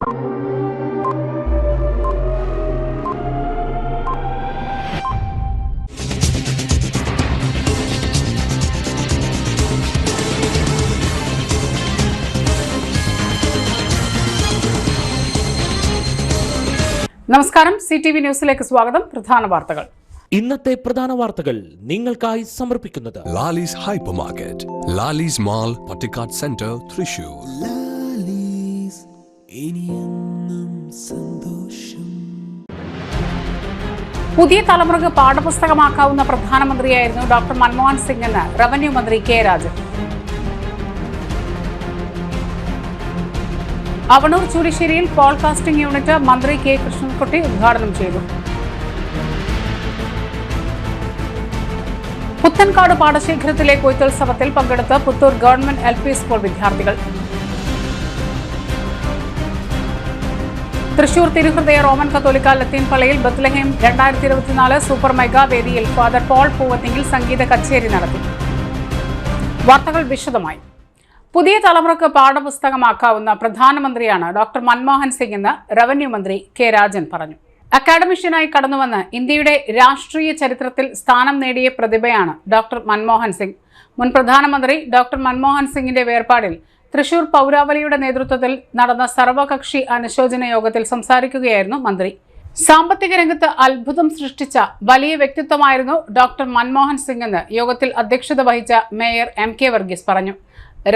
നമസ്കാരം, CTV ന്യൂസിലേക്ക് സ്വാഗതം. പ്രധാന വാർത്തകൾ. ഇന്നത്തെ പ്രധാന വാർത്തകൾ നിങ്ങൾക്കായി സമർപ്പിക്കുന്നത് Lalees hyper market, Lalees mall, Pattikkad centre, Thrissur. പുതിയ തലമുറക്ക് പാഠപുസ്തകമാക്കാവുന്ന പ്രധാനമന്ത്രിയായിരുന്നു ഡോക്ടർ മൻമോഹൻ സിംഗ് എന്ന് റവന്യൂ മന്ത്രി കെ രാജൻ. അവണൂർ ചൂലിശ്ശേരിയിൽ പോഡ്കാസ്റ്റിംഗ് യൂണിറ്റ് മന്ത്രി കെ കൃഷ്ണൻകുട്ടി ഉദ്ഘാടനം ചെയ്തു. പുത്തൻകാട് പാടശേഖരത്തിലെ കൊയ്ത്തുത്സവത്തിൽ പങ്കെടുത്ത പുത്തൂർ ഗവൺമെന്റ് LP സ്കൂൾ വിദ്യാർത്ഥികൾ. തൃശൂർ തിരുഹൃദയ റോമൻ കത്തോലിക്ക ലത്തീൻ പള്ളിയിൽ ബത്ലഹേം 2024 സൂപ്പർ മെഗാ വേദിയിൽ ഫാദർ പോൾ പൂവത്തിങ്കിൽ സംഗീത കച്ചേരി നടത്തി. വാർത്തകൾ വിശദമായി. പുതിയ തലമുറക്ക് പാഠപുസ്തകമാക്കാവുന്ന പ്രധാനമന്ത്രിയാണ് ഡോക്ടർ മൻമോഹൻ സിംഗ് എന്ന് റവന്യൂ മന്ത്രി കെ രാജൻ പറഞ്ഞു. അക്കാഡമിഷ്യനായി കടന്നുവന്ന് ഇന്ത്യയുടെ രാഷ്ട്രീയ ചരിത്രത്തിൽ സ്ഥാനം നേടിയ പ്രതിഭയാണ് ഡോക്ടർ മൻമോഹൻ സിംഗ്. മുൻ പ്രധാനമന്ത്രി ഡോക്ടർ മൻമോഹൻ സിംഗിന്റെ വേർപാടിൽ തൃശൂർ പൗരാവലിയുടെ നേതൃത്വത്തിൽ നടന്ന സർവകക്ഷി അനുശോചന യോഗത്തിൽ സംസാരിക്കുകയായിരുന്നു മന്ത്രി. സാമ്പത്തിക രംഗത്ത് അത്ഭുതം സൃഷ്ടിച്ച വലിയ വ്യക്തിത്വമായിരുന്നു ഡോക്ടർ മൻമോഹൻ സിംഗ് എന്ന് യോഗത്തിൽ അധ്യക്ഷത വഹിച്ച മേയർ MK വർഗീസ് പറഞ്ഞു.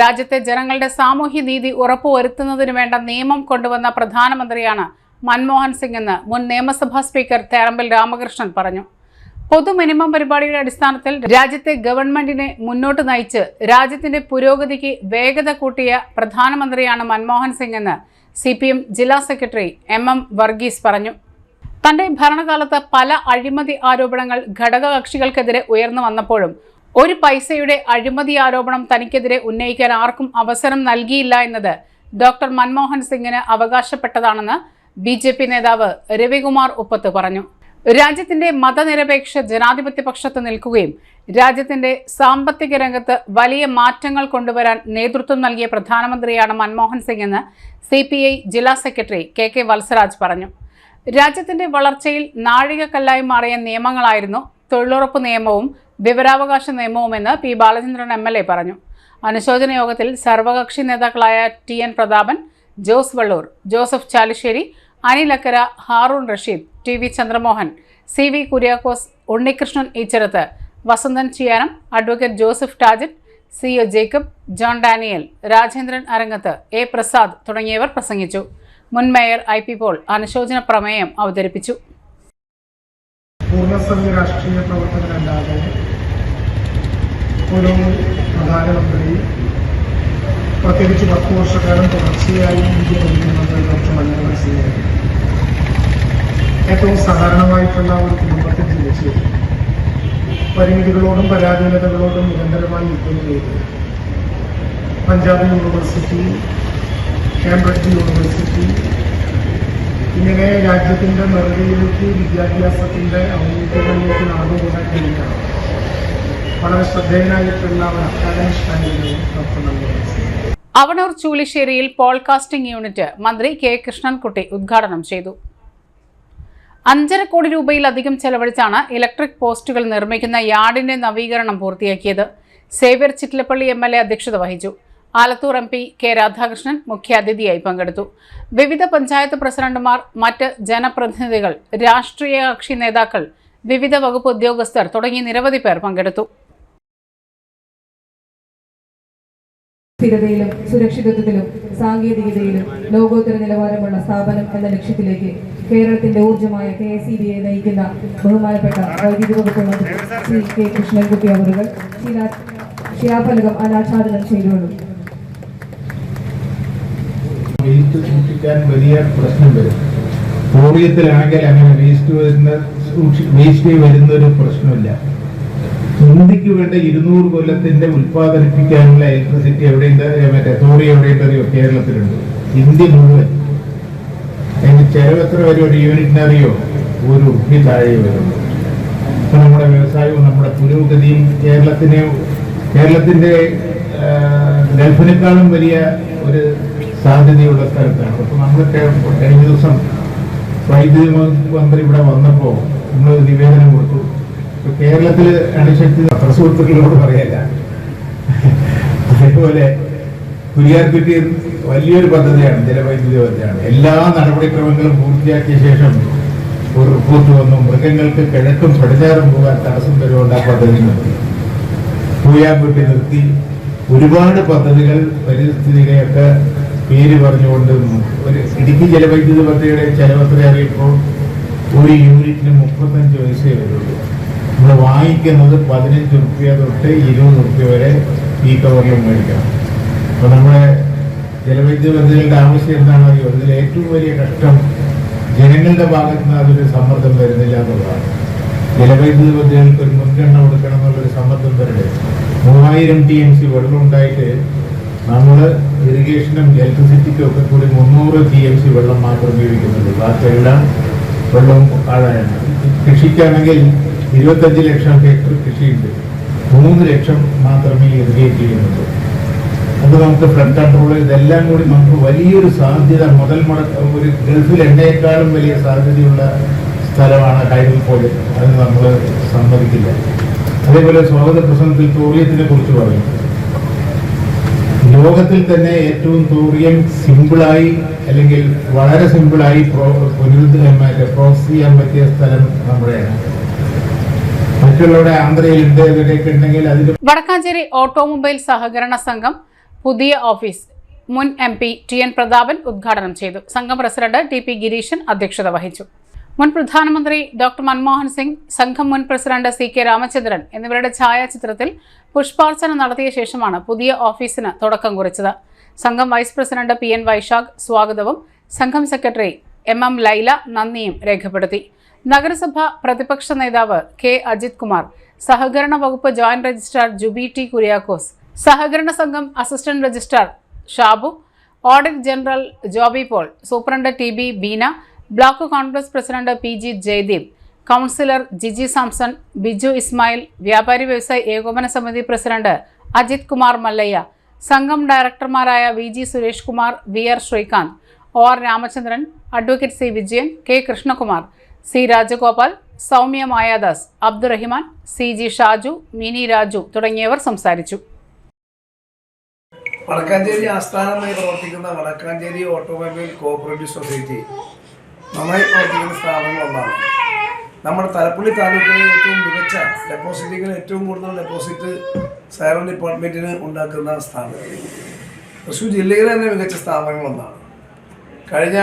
രാജ്യത്തെ ജനങ്ങളുടെ സാമൂഹ്യ നീതി ഉറപ്പുവരുത്തുന്നതിനു വേണ്ട നിയമം കൊണ്ടുവന്ന പ്രധാനമന്ത്രിയാണ് മൻമോഹൻ സിംഗ് എന്ന് മുൻ നിയമസഭാ സ്പീക്കർ തേറമ്പിൽ രാമകൃഷ്ണൻ പറഞ്ഞു. പൊതു മിനിമം പരിപാടിയുടെ അടിസ്ഥാനത്തിൽ രാജ്യത്തെ ഗവൺമെന്റിനെ മുന്നോട്ട് നയിച്ച് രാജ്യത്തിന്റെ പുരോഗതിക്ക് വേഗത കൂട്ടിയ പ്രധാനമന്ത്രിയാണ് മൻമോഹൻ സിംഗ് എന്ന് CPM ജില്ലാ സെക്രട്ടറി MM വർഗീസ് പറഞ്ഞു. തന്റെ ഭരണകാലത്ത് പല അഴിമതി ആരോപണങ്ങൾ ഘടകകക്ഷികൾക്കെതിരെ ഉയർന്നു വന്നപ്പോഴും ഒരു പൈസയുടെ അഴിമതി ആരോപണം തനിക്കെതിരെ ഉന്നയിക്കാൻ ആർക്കും അവസരം നൽകിയില്ല എന്നത് ഡോക്ടർ മൻമോഹൻ സിംഗിന് അവകാശപ്പെട്ടതാണെന്ന് BJP നേതാവ് രവികുമാർ ഉപ്പത്ത് പറഞ്ഞു. രാജ്യത്തിന്റെ മതനിരപേക്ഷ ജനാധിപത്യ പക്ഷത്ത് നിൽക്കുകയും രാജ്യത്തിന്റെ സാമ്പത്തിക രംഗത്ത് വലിയ മാറ്റങ്ങൾ കൊണ്ടുവരാൻ നേതൃത്വം നൽകിയ പ്രധാനമന്ത്രിയാണ് മൻമോഹൻ സിംഗ് എന്ന് CPI ജില്ലാ സെക്രട്ടറി KK വത്സരാജ് പറഞ്ഞു. രാജ്യത്തിന്റെ വളർച്ചയിൽ നാഴികക്കല്ലായി മാറിയ നിയമങ്ങളായിരുന്നു തൊഴിലുറപ്പ് നിയമവും വിവരാവകാശ നിയമവുമെന്ന് P ബാലചന്ദ്രൻ MLA പറഞ്ഞു. അനുശോചന യോഗത്തിൽ സർവകക്ഷി നേതാക്കളായ TN Prathapan, Jose Vallur, Joseph Chalissery, Anil Akkara, Haroon Rasheed, TV Chandramohan, CV Kuriakose, Unnikrishnan Eacharath, Vasanthan Chiyanam, advocate Joseph Tajet, CO Jacob, John Daniel, Rajendran Arangath, A Prasad തുടങ്ങിയവർ പ്രസംഗിച്ചു. മുൻ മേയർ IP പോൾ അനുശോചന പ്രമേയം അവതരിപ്പിച്ചു. പൂർണ്ണസമയ രാഷ്ട്രീയ പ്രവർത്തകരല്ലാതെ ഒരു പ്രധാനമന്ത്രി പ്രത്യേകിച്ച് 10 വർഷക്കാലം തുടർച്ചയായി ഇന്ത്യ ഭരിക്കുന്നത് ഡോക്ടർ മൻമോഹൻ സിംഗ് ഏറ്റവും സാധാരണമായിട്ടുള്ള ഒരു കുടുംബത്തിൽ ജനിച്ച് പരിമിതികളോടും പരാധീനതകളോടും നിരന്തരമായി യുദ്ധം ചെയ്ത് പഞ്ചാബ് യൂണിവേഴ്സിറ്റി, കേംബ്രിഡ്ജ് യൂണിവേഴ്സിറ്റി, ഇങ്ങനെ രാജ്യത്തിൻ്റെ നെറുകയിലേക്ക് വിദ്യാഭ്യാസത്തിൻ്റെ ഔന്നത്യങ്ങളിലേക്ക് നടന്നുകൂടാൻ കഴിയുന്ന വളരെ ശ്രദ്ധേയനായിട്ടുള്ള ഒരു അക്കാദമിഷ്യനായിരുന്നു ഡോക്ടർ മൻമോഹൻ സിംഗ്. അവണൂർ ചൂലിശ്ശേരിയിൽ പോഡ്കാസ്റ്റിംഗ് യൂണിറ്റ് മന്ത്രി കെ കൃഷ്ണൻകുട്ടി ഉദ്ഘാടനം ചെയ്തു. 5.5 കോടി രൂപയിലധികം ചെലവഴിച്ചാണ് ഇലക്ട്രിക് പോസ്റ്റുകൾ നിർമ്മിക്കുന്ന യാർഡിന്റെ നവീകരണം പൂർത്തിയാക്കിയത്. സേവ്യർ ചിറ്റിലപ്പള്ളി MLA അധ്യക്ഷത വഹിച്ചു. ആലത്തൂർ MP K രാധാകൃഷ്ണൻ മുഖ്യാതിഥിയായി പങ്കെടുത്തു. വിവിധ പഞ്ചായത്ത് പ്രസിഡന്റുമാർ, മറ്റ് ജനപ്രതിനിധികൾ, രാഷ്ട്രീയ കക്ഷി നേതാക്കൾ, വിവിധ വകുപ്പ് ഉദ്യോഗസ്ഥർ തുടങ്ങി നിരവധി പേർ പങ്കെടുത്തു. സ്ഥിരതയിലും സുരക്ഷിതത്വത്തിലും സാങ്കേതികതയിലും ലോകോത്തര നിലവാരമുള്ള സ്ഥാപനം എന്ന ലക്ഷ്യത്തിലേക്ക് കേരളത്തിന്റെ ഊർജ്ജമായ KSEBയെ നയിക്കുന്ന ബഹുമാനപ്പെട്ട വൈദ്യുതി വകുപ്പ് മന്ത്രി ശ്രീ K കൃഷ്ണൻകുട്ടി അവരുകൾ ശിലാഫലകം അനാച്ഛാദനം ചെയ്തുകൊള്ളും. വേസ്റ്റ് സൂക്ഷിക്കാൻ വലിയ പ്രശ്നം വരും. കോറിയത്തിലാണെങ്കിൽ അങ്ങനെ വേസ്റ്റ് വരുന്ന ഒരു പ്രശ്നമില്ല. ഇന്ത്യക്ക് വേണ്ട 200 കൊല്ലത്തിന്റെ ഉൽപ്പാദിപ്പിക്കാനുള്ള ഇലക്ട്രിസിറ്റി എവിടെയുണ്ട്, മറ്റേ തോറി എവിടെയുണ്ടറിയോ? കേരളത്തിലുണ്ട്. ഇന്ത്യ മുഴുവൻ. അതിന് ചെലവ് എത്ര വരും ഒരു യൂണിറ്റിനറിയോ? ₹1 താഴെ വരും. അപ്പൊ നമ്മുടെ വ്യവസായവും നമ്മുടെ പുരോഗതിയും കേരളത്തിന്റെ ഗൾഫിനേക്കാളും വലിയ ഒരു സാധ്യതയുള്ള സ്ഥലത്താണ്. അപ്പോൾ നമ്മളൊക്കെ കഴിഞ്ഞ ദിവസം വൈദ്യുതി മന്ത്രി ഇവിടെ വന്നപ്പോൾ നമ്മൾ നിവേദനം കൊടുത്തു. ഇപ്പൊ കേരളത്തിൽ അണുശക്തി സുഹൃത്തുക്കളോട് പറയല്ല. അതേപോലെ കുരിയാർകുറ്റി വലിയൊരു പദ്ധതിയാണ്, ജലവൈദ്യുതി പദ്ധതിയാണ്. എല്ലാ നടപടിക്രമങ്ങളും പൂർത്തിയാക്കിയ ശേഷം ഒരു റിപ്പോർട്ട് വന്നു, മൃഗങ്ങൾക്ക് കിഴക്കും പടിഞ്ഞാറും പോകാൻ തടസ്സം തരുകൊണ്ട് ആ പദ്ധതി നിർത്തി. പൂയാൻകുട്ടി നിർത്തി. ഒരുപാട് പദ്ധതികൾ പരിസ്ഥിതിയൊക്കെ പേര് പറഞ്ഞുകൊണ്ട് ഒരു ഇടുക്കി ജലവൈദ്യുതി പദ്ധതിയുടെ ചെലവത്ര അറിയപ്പോൾ ഒരു യൂണിറ്റിന് 35 പൈസയേ വരുള്ളൂ. നമ്മൾ വാങ്ങിക്കുന്നത് 15 റുപ്യ തൊട്ട് 20 റുപ്യ വരെ ഈ കവറിലും മേടിക്കണം. അപ്പോൾ നമ്മുടെ ജലവൈദ്യുതി പദ്ധതികളുടെ ആവശ്യം എന്താണെന്ന് അറിയോ? ഇതിൽ ഏറ്റവും വലിയ കഷ്ടം ജനങ്ങളുടെ ഭാഗത്ത് നിന്ന് അതൊരു സമ്മർദ്ദം വരുന്നില്ല എന്നുള്ളതാണ്. ജലവൈദ്യുതി പദ്ധതികൾക്ക് ഒരു മുൻഗണന കൊടുക്കണം എന്നുള്ളൊരു സമ്മർദ്ദം വരട്ടെ. 3000 TMC വെള്ളം ഉണ്ടായിട്ട് നമ്മൾ ഇറിഗേഷനും ഇലക്ട്രിസിറ്റിക്കും ഒക്കെ കൂടി 300 TMC വെള്ളം മാത്രം ഉപയോഗിക്കുന്നുള്ളൂ. ബാക്കിയെല്ലാം വെള്ളവും ആഴാണ്. കൃഷിക്കാണെങ്കിൽ 25 ലക്ഷം ഹെക്ടർ കൃഷിയുണ്ട്, 3 ലക്ഷം മാത്രമേ ഇറിഗേറ്റ് ചെയ്യുന്നുള്ളൂ. അത് നമുക്ക് ഫ്ലഡ് കൺട്രോൾ ഇതെല്ലാം കൂടി നമുക്ക് വലിയൊരു സാധ്യത മുതൽ ഒരു ഗൾഫിൽ എണ്ണയെക്കാളും വലിയ സാധ്യതയുള്ള സ്ഥലമാണ് ഹൈഡൽ പ്രോജക്ട്. അത് നമ്മൾ സമ്മതിക്കില്ല. അതേപോലെ സ്വാഗത പ്രസംഗത്തിൽ തോറിയത്തിനെ കുറിച്ച് പറയും. ലോകത്തിൽ തന്നെ ഏറ്റവും തോറിയം സിമ്പിളായി അല്ലെങ്കിൽ വളരെ സിമ്പിളായി പ്രോസസ് ചെയ്യാൻ പറ്റിയ സ്ഥലം നമ്മുടെയാണ്. മറ്റുള്ളവരുടെ ആന്ധ്രയിലുണ്ട്, ഇവിടെയൊക്കെ ഉണ്ടെങ്കിൽ അതിൽ. വടക്കാഞ്ചേരി ഓട്ടോമൊബൈൽ സഹകരണ സംഘം പുതിയ ഓഫീസ് മുൻ MP TN പ്രതാപൻ ഉദ്ഘാടനം ചെയ്തു. സംഘം പ്രസിഡന്റ് TP ഗിരീശൻ അധ്യക്ഷത വഹിച്ചു. മുൻ പ്രധാനമന്ത്രി ഡോക്ടർ മൻമോഹൻ സിംഗ്, സംഘം മുൻ പ്രസിഡന്റ് CK രാമചന്ദ്രൻ എന്നിവരുടെ ഛായാചിത്രത്തിൽ പുഷ്പാർച്ചന നടത്തിയ ശേഷമാണ് പുതിയ ഓഫീസിന് തുടക്കം കുറിച്ചത്. സംഘം വൈസ് പ്രസിഡന്റ് PN വൈശാഖ് സ്വാഗതവും സംഘം സെക്രട്ടറി MM ലൈല നന്ദിയും രേഖപ്പെടുത്തി. നഗരസഭ പ്രതിപക്ഷ നേതാവ് K അജിത് കുമാർ, സഹകരണ വകുപ്പ് joint registrar Jubi T Kuriakose, സഹകരണ സംഘം assistant registrar Shabu, audit general Joby Paul, superintendent TB Beena, block Congress president PG Jayadeep, councillor Jiji Samson, Biju Ismail, വ്യാപാരി വ്യവസായി ഏകോപന സമിതി പ്രസിഡന്റ് അജിത് കുമാർ മല്ലയ്യ, സംഘം ഡയറക്ടർമാരായ VG Suresh Kumar, VR Sreekanth, OR Ramachandran, advocate C Vijayan, K Krishnakumar, C Rajagopal, Soumya Mayadas, Abdurahiman, CG Shaju, Mini Raju തുടങ്ങിയവർ സംസാരിച്ചു. വടക്കാഞ്ചേരി ആസ്ഥാനമായി പ്രവർത്തിക്കുന്ന വടക്കാഞ്ചേരി ഓട്ടോമൊബൈൽ കോഓപ്പറേറ്റീവ് സൊസൈറ്റി നന്നായി പ്രവർത്തിക്കുന്ന സ്ഥാപനങ്ങളൊന്നാണ്. നമ്മുടെ തലപ്പള്ളി താലൂക്കിലെ ഏറ്റവും മികച്ച ഡെപ്പോസിറ്റുകൾ, ഏറ്റവും കൂടുതൽ ഡെപ്പോസിറ്റ് സഹകരണ ഡിപ്പാർട്ട്മെൻറ്റിന് ഉണ്ടാക്കുന്ന സ്ഥാപനം. തൃശ്ശൂർ ജില്ലയിലെ തന്നെ മികച്ച സ്ഥാപനങ്ങളൊന്നാണ്. കഴിഞ്ഞ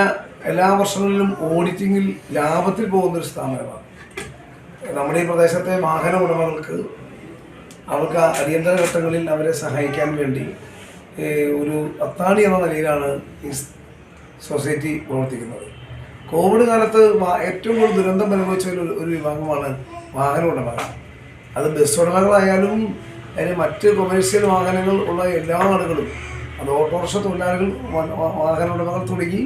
എല്ലാ വർഷങ്ങളിലും ഓഡിറ്റിങ്ങിൽ ലാഭത്തിൽ പോകുന്നൊരു സ്ഥാപനമാണ്. നമ്മുടെ ഈ പ്രദേശത്തെ വാഹന ഉടമകൾക്ക് അവർക്ക് അടിയന്തര ഘട്ടങ്ങളിൽ അവരെ സഹായിക്കാൻ വേണ്ടി ഒരു അത്താണി എന്ന നിലയിലാണ് ഈ സൊസൈറ്റി പ്രവർത്തിക്കുന്നത്. കോവിഡ് കാലത്ത് ഏറ്റവും കൂടുതൽ ദുരന്തം അനുഭവിച്ച ഒരു വിഭാഗമാണ് വാഹന ഉടമകൾ. അത് ബസ് ഉടമകളായാലും അതിന് മറ്റ് കൊമേഴ്സ്യൽ വാഹനങ്ങൾ ഉള്ള എല്ലാ ആളുകളും, അത് ഓട്ടോറിക്ഷ തൊഴിലാളികൾ, വാഹന ഉടമകൾ തുടങ്ങി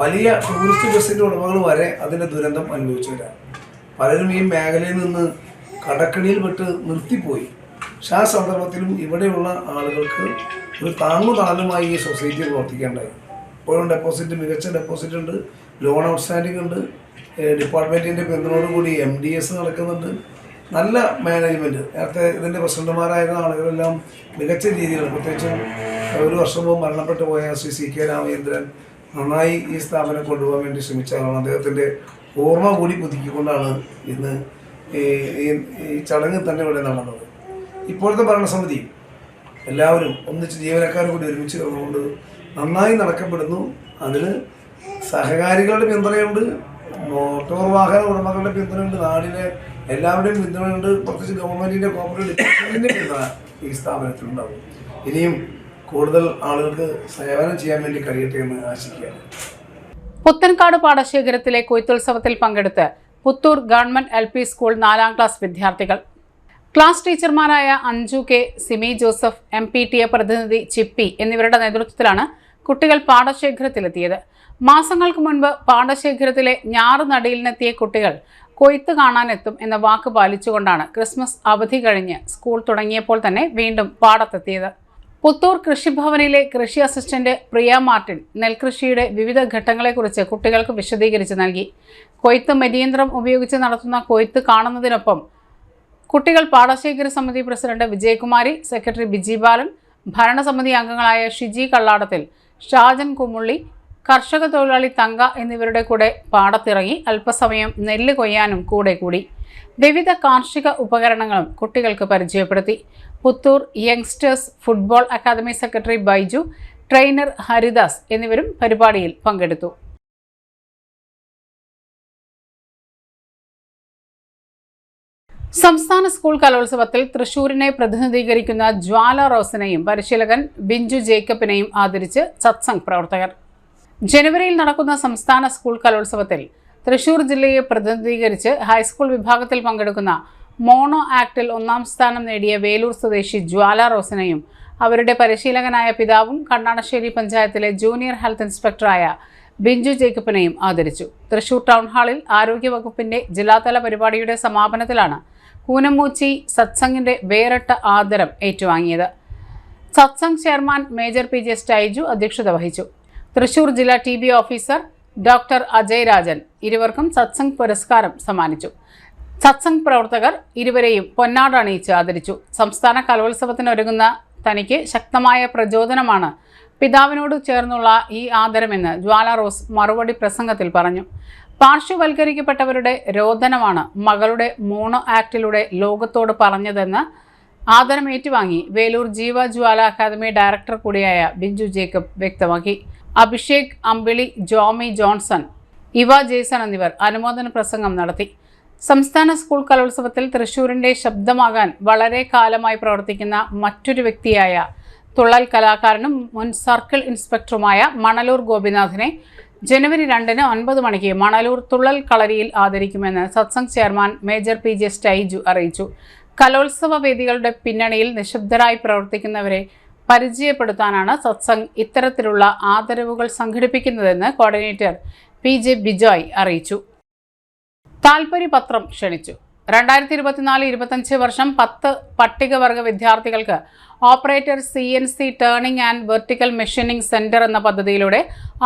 വലിയ ടൂറിസ്റ്റ് ബസ്സിൻ്റെ ഉടമകൾ വരെ അതിൻ്റെ ദുരന്തം അനുഭവിച്ചവരാണ്. പലരും ഈ മേഖലയിൽ നിന്ന് കടക്കണിയിൽ പെട്ട് നിർത്തിപ്പോയി. പക്ഷെ ആ സന്ദർഭത്തിലും ഇവിടെയുള്ള ആളുകൾക്ക് ഒരു താങ്ങുതാങ്ങുമായി ഈ സൊസൈറ്റി പ്രവർത്തിക്കേണ്ടായി. ഇപ്പോഴും ഡെപ്പോസിറ്റ്, മികച്ച ഡെപ്പോസിറ്റ് ഉണ്ട്, ലോൺ ഔട്ട്സ്റ്റാൻഡിംഗ് ഉണ്ട്, ഡിപ്പാർട്ട്മെൻറ്റിൻ്റെ പിന്തുണയോടുകൂടി MDS നടക്കുന്നുണ്ട്. നല്ല മാനേജ്മെൻറ്റ്. നേരത്തെ ഇതിൻ്റെ പ്രസിഡന്റുമാരായിരുന്ന ആളുകളെല്ലാം മികച്ച രീതിയിൽ, പ്രത്യേകിച്ചും ഒരു വർഷം മുമ്പ് മരണപ്പെട്ടു പോയ ശ്രീ CK രാമചന്ദ്രൻ നന്നായി ഈ സ്ഥാപനം കൊണ്ടുപോകാൻ വേണ്ടി ശ്രമിച്ചതാണ്. അദ്ദേഹത്തിൻ്റെ ഓർമ്മ കൂടി പുതുക്കിക്കൊണ്ടാണ് ഇന്ന് ഈ ചടങ്ങ് തന്നെ ഇവിടെ നടന്നത്. ഇപ്പോഴത്തെ ഭരണസമിതി എല്ലാവരും ഒന്നിച്ച് ജീവനക്കാരും കൂടി ഒരുമിച്ച് ചേർന്നുകൊണ്ട് നന്നായി നടക്കപ്പെടുന്നു. അതിന് സഹകാരികളുടെ പിന്തുണയുണ്ട്, മോട്ടോർ വാഹന ഉടമകളുടെ പിന്തുണയുണ്ട്, നാടിലെ എല്ലാവരുടെയും പിന്തുണയുണ്ട്, പ്രത്യേകിച്ച് ഗവൺമെൻറ്റിൻ്റെ കോർപ്പറേറ്റ് ഡിപ്പാർട്ട്മെൻറ്റിൻ്റെ പിന്തുണ ഈ സ്ഥാപനത്തിലുണ്ടാവും. ഇനിയും കൂടുതൽ ആളുകൾക്ക് സേവനം ചെയ്യാൻ വേണ്ടി കഴിയട്ടെ എന്ന് ആശിക്കുകയാണ്. പുത്തൻകാട് പാടശേഖരത്തിലെ കൊയ്ത്തുത്സവത്തിൽ പങ്കെടുത്ത് പുത്തൂർ ഗവൺമെന്റ് LP സ്കൂൾ 4ാം ക്ലാസ് വിദ്യാർത്ഥികൾ. ക്ലാസ് ടീച്ചർമാരായ അഞ്ജു K, സിമി ജോസഫ്, MPTA പ്രതിനിധി ചിപ്പി എന്നിവരുടെ നേതൃത്വത്തിലാണ് കുട്ടികൾ പാടശേഖരത്തിലെത്തിയത്. മാസങ്ങൾക്ക് മുൻപ് പാടശേഖരത്തിലെ ഞാറ് നടീലിനെത്തിയ കുട്ടികൾ കൊയ്ത്ത് കാണാനെത്തും എന്ന വാക്ക് പാലിച്ചുകൊണ്ടാണ് ക്രിസ്മസ് അവധി കഴിഞ്ഞ് സ്കൂൾ തുടങ്ങിയപ്പോൾ തന്നെ വീണ്ടും പാടത്തെത്തിയത്. പുത്തൂർ കൃഷിഭവനിലെ കൃഷി അസിസ്റ്റന്റ് പ്രിയ മാർട്ടിൻ നെൽകൃഷിയുടെ വിവിധ ഘട്ടങ്ങളെക്കുറിച്ച് കുട്ടികൾക്ക് വിശദീകരിച്ച് നൽകി. കൊയ്ത്ത് മെതിയന്ത്രം ഉപയോഗിച്ച് നടത്തുന്ന കൊയ്ത്ത് കാണുന്നതിനൊപ്പം കുട്ടികൾ പാടശേഖര സമിതി പ്രസിഡന്റ് വിജയകുമാരി, സെക്രട്ടറി ബിജി ബാലൻ, ഭരണസമിതി അംഗങ്ങളായ ഷിജി കള്ളാടത്തിൽ, ഷാജൻ കുമുള്ളി, കർഷക തൊഴിലാളി തങ്ക എന്നിവരുടെ കൂടെ പാടത്തിറങ്ങി അല്പസമയം നെല്ല് കൊയ്യാനും കൂടെ കൂടി. വിവിധ കാർഷിക ഉപകരണങ്ങളും കുട്ടികൾക്ക് പരിചയപ്പെടുത്തി. Puthur youngsters football academy secretary Baiju, trainer Haridas എന്നിവരും പരിപാടിയിൽ പങ്കെടുത്തു. സംസ്ഥാന സ്കൂൾ കലോത്സവത്തിൽ തൃശൂരിനെ പ്രതിനിധീകരിക്കുന്ന ജ്വാല റോസിനെയും പരിശീലകൻ ബിഞ്ചു ജേക്കബിനെയും ആദരിച്ച് സത്സംഗ് പ്രവർത്തകർ. ജനുവരിയിൽ നടക്കുന്ന സംസ്ഥാന സ്കൂൾ കലോത്സവത്തിൽ തൃശൂർ ജില്ലയെ പ്രതിനിധീകരിച്ച് ഹൈസ്കൂൾ വിഭാഗത്തിൽ പങ്കെടുക്കുന്ന മോണോ ആക്ടിൽ 1ാം സ്ഥാനം നേടിയ വേലൂർ സ്വദേശി ജ്വാല റോസിനെയും അവരുടെ പരിശീലകനായ പിതാവും കണ്ണാണശ്ശേരി പഞ്ചായത്തിലെ ജൂനിയർ ഹെൽത്ത് ഇൻസ്പെക്ടറായ ബിഞ്ചു ജേക്കബിനെയും ആദരിച്ചു. തൃശൂർ ടൗൺ ഹാളിൽ ആരോഗ്യവകുപ്പിന്റെ ജില്ലാതല പരിപാടിയുടെ സമാപനത്തിലാണ് കൂനമൂച്ചി സത്സംഗിന്റെ വേറിട്ട ആദരം ഏറ്റുവാങ്ങിയത്. Satsang chairman major PJ Styju അധ്യക്ഷത വഹിച്ചു. തൃശൂർ ജില്ലാ TB officer doctor Ajay Rajan ഇരുവർക്കും സത്സംഗ് പുരസ്കാരം സമ്മാനിച്ചു. സത്സംഗ് പ്രവർത്തകർ ഇരുവരെയും പൊന്നാട അണിയിച്ച് ആദരിച്ചു. സംസ്ഥാന കലോത്സവത്തിനൊരുങ്ങുന്ന തനിക്ക് ശക്തമായ പ്രചോദനമാണ് പിതാവിനോട് ചേർന്നുള്ള ഈ ആദരമെന്ന് ജ്വാല റോസ് മറുപടി പ്രസംഗത്തിൽ പറഞ്ഞു. പാർശ്വവൽക്കരിക്കപ്പെട്ടവരുടെ രോദനമാണ് മകളുടെ മോണോ ആക്ടിലൂടെ ലോകത്തോട് പറഞ്ഞതെന്ന് ആദരം ഏറ്റുവാങ്ങി വേലൂർ ജീവ ജ്വാല അക്കാദമി ഡയറക്ടർ കൂടിയായ ബിഞ്ചു ജേക്കബ് വ്യക്തമാക്കി. അഭിഷേക് അമ്പിളി, ജോമി ജോൺസൺ, ഇവ ജേസൺ എന്നിവർ അനുമോദന പ്രസംഗം നടത്തി. സംസ്ഥാന സ്കൂൾ കലോത്സവത്തിൽ തൃശൂരിന്റെ ശബ്ദമാകാൻ വളരെ കാലമായി പ്രവർത്തിക്കുന്ന മറ്റൊരു വ്യക്തിയായ തുള്ളൽ കലാകാരനും മുൻ സർക്കിൾ ഇൻസ്പെക്ടറുമായ മണലൂർ ഗോപിനാഥിനെ ജനുവരി 2-ന് 9 മണിക്ക് മണലൂർ തുള്ളൽ കളരിയിൽ ആദരിക്കുമെന്ന് Satsang chairman major PJ Styju അറിയിച്ചു. കലോത്സവ വേദികളുടെ പിന്നണിയിൽ നിശബ്ദരായി പ്രവർത്തിക്കുന്നവരെ പരിചയപ്പെടുത്താനാണ് സത്സംഗ് ഇത്തരത്തിലുള്ള ആദരവുകൾ സംഘടിപ്പിക്കുന്നതെന്ന് കോർഡിനേറ്റർ PJ ബിജോയ് അറിയിച്ചു. താൽപര്യപത്രം ക്ഷണിച്ചു. 2024-25 വർഷം 10 പട്ടികവർഗ വിദ്യാർത്ഥികൾക്ക് operator CNC turning and vertical machining centre എന്ന പദ്ധതിയിലൂടെ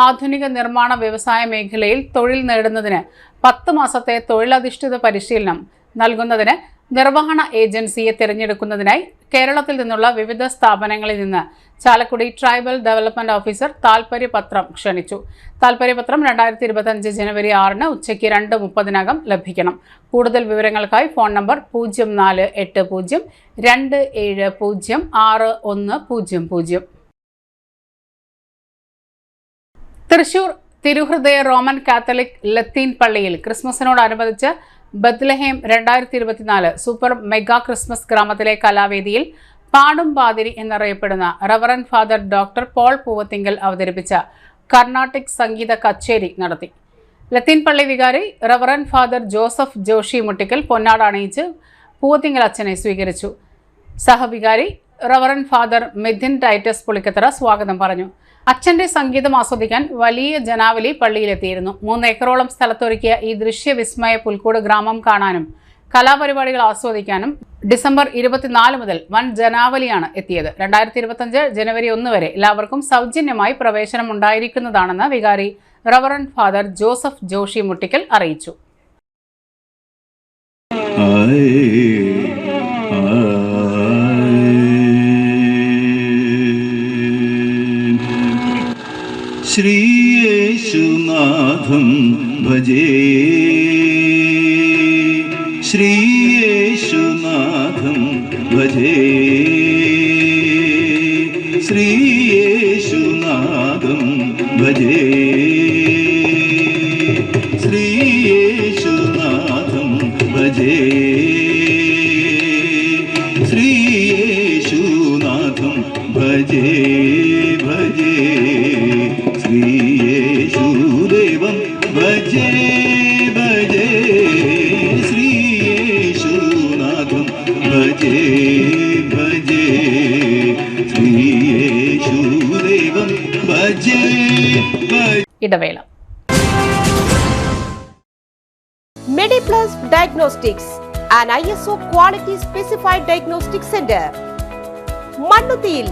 ആധുനിക നിർമ്മാണ വ്യവസായ മേഖലയിൽ തൊഴിൽ നേടുന്നതിന് 10 മാസത്തെ തൊഴിലധിഷ്ഠിത പരിശീലനം നൽകുന്നതിന് നിർവഹണ ഏജൻസിയെ തിരഞ്ഞെടുക്കുന്നതിനായി കേരളത്തിൽ നിന്നുള്ള വിവിധ സ്ഥാപനങ്ങളിൽ നിന്ന് ചാലക്കുടി ട്രൈബൽ ഡെവലപ്മെന്റ് ഓഫീസർ താൽപര്യപത്രം ക്ഷണിച്ചു. താൽപര്യപത്രം 2025 ജനുവരി 6-ന് ഉച്ചയ്ക്ക് 2:30-നകം ലഭിക്കണം. കൂടുതൽ വിവരങ്ങൾക്കായി ഫോൺ നമ്പർ 048027061000. തൃശൂർ തിരുഹൃദയ റോമൻ കാത്തലിക് ലത്തീൻ പള്ളിയിൽ ക്രിസ്മസിനോടനുബന്ധിച്ച് ബത്ലഹേം 2024 സൂപ്പർ മെഗാ ക്രിസ്മസ് ഗ്രാമത്തിലെ കലാവേദിയിൽ പാടും പാതിരി എന്നറിയപ്പെടുന്ന reverend father doctor Paul Poovathinkal അവതരിപ്പിച്ച കർണാട്ടിക് സംഗീത കച്ചേരി നടത്തി. ലത്തീൻ പള്ളി വികാരി റവറൻ ഫാദർ ജോസഫ് ജോഷി മുട്ടിക്കൽ പൊന്നാട അണിയിച്ച് പൂവത്തിങ്കൽ അച്ഛനെ സ്വീകരിച്ചു. സഹവികാരി റവറൻ ഫാദർ മിഥിൻ ടൈറ്റസ് പുളിക്കത്തറ സ്വാഗതം പറഞ്ഞു. അച്ഛന്റെ സംഗീതം ആസ്വദിക്കാൻ വലിയ ജനാവലി പള്ളിയിലെത്തിയിരുന്നു. 3 ഏക്കറോളം സ്ഥലത്തൊരുക്കിയ ഈ ദൃശ്യവിസ്മയ പുൽക്കൂട് ഗ്രാമം കാണാനും കലാപരിപാടികൾ ആസ്വദിക്കാനും ഡിസംബർ 24 മുതൽ വൻ ജനാവലിയാണ് എത്തിയത്. 2025 ജനുവരി 1 വരെ എല്ലാവർക്കും സൗജന്യമായി പ്രവേശനം ഉണ്ടായിരിക്കുന്നതാണെന്ന് വികാരി റവറൻ ഫാദർ ജോസഫ് ജോഷി മുട്ടിക്കൽ അറിയിച്ചു. ശ്രീയേശുനാഥം ഭജേ, ശ്രീയേശുനാഥം ഭജേ, ശ്രീയേശുനാഥം ഭജേ, ശ്രീയേശുനാഥം ഭജേ, ശ്രീയേശുനാഥം ഭജേ ഭജേ, ശ്രീയേശുദേവം ഭജേ ഭജേ, ശ്രീയേശുനാഥം ഭജേ ഭജേ, ശ്രീയേശുദേവം ഭജേ ഭജേ. ഇടവേള. Mediplus Diagnostics, an ISO quality specified diagnostic center. മണ്ണുത്തിയിൽ